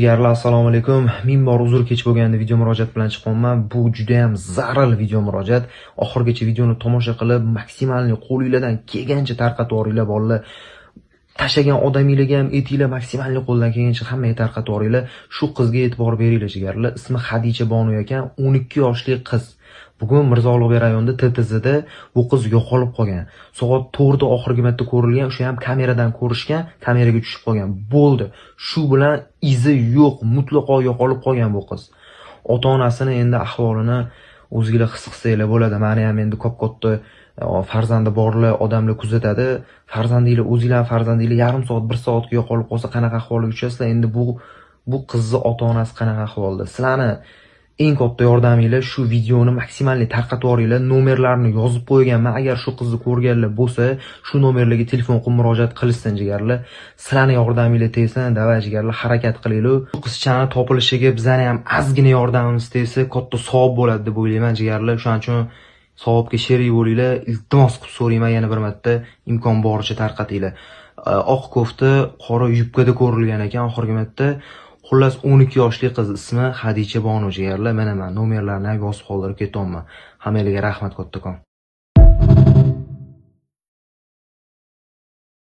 Jigarlar, assalomu alaykum. Ming bor uzr kech bo'lganda video murojaat bilan chiqyapman. Bu juda ham zaril video murojaat. Oxirgacha videoni tomosha qilib, maksimalni qo'lingizdan kelgancha tarqatib yuboringlar bolalar. Tashagan odamingizga ham etinglar maksimalni qo'ldan kelgancha hammaga tarqatib yuboringlar. Shu qizga e'tibor beringlar jigarlar. Ismi Xadicha Bonu ekan, 12 yoshli qiz. Bugun Mirzo Ulug'bek rayonida TTZda bu qiz yo'qolib qolgan. Soat 4da oxirgi marta ko'rilgan, o'sha ham kameradan ko'rishgan, kameraga tushib qolgan. Bo'ldi. Shu bilan izi yo'q, mutlaqo yo'qolib qolgan bu qiz. Ota-onasini endi ahvolini o'zingizlar his qilsanglar bo'ladi. Meni ham endi ko'p-katta farzandi borlar, odamlar kuzatadi. Farzandinglar, o'zingizlar farzandinglar yarim soat, 1 soatga yo'qolib qolsa qanaqa ahvolga tushasizlar? Endi bu qizni ota-onasi qanaqa ahvolda? Sizlarni eng katta yordaminglar shu videoni maksimalli tarqatib yuboringlar. Nomerlarini yozib qo'yganman. Agar shu qizni ko'rganlar bo'lsa, shu nomerlarga telefon qilib murojaat qilishsin jigarlar. Sizlarning yordaminglar tegsa, davay jigarlar, harakat qilinglar. Bu qizchani topilishiga bizlarning ham ozgina yordamimiz tegsa, katta savob bo'ladi deb o'ylayman jigarlar. Shuning uchun savobga sherik bo'linglar. Iltimos qilib so'rayman yana bir marta, imkon boricha tarqatinglar. Oq kofta, qora yubkada ko'rilgan ekan oxirgi marta. Xullas 12 yoshli qiz, ismi Xadicha Bonu jigarlar. Mana men nomerlarini yozib qoldirib ketyapman. Hammalarga rahmat kattakon.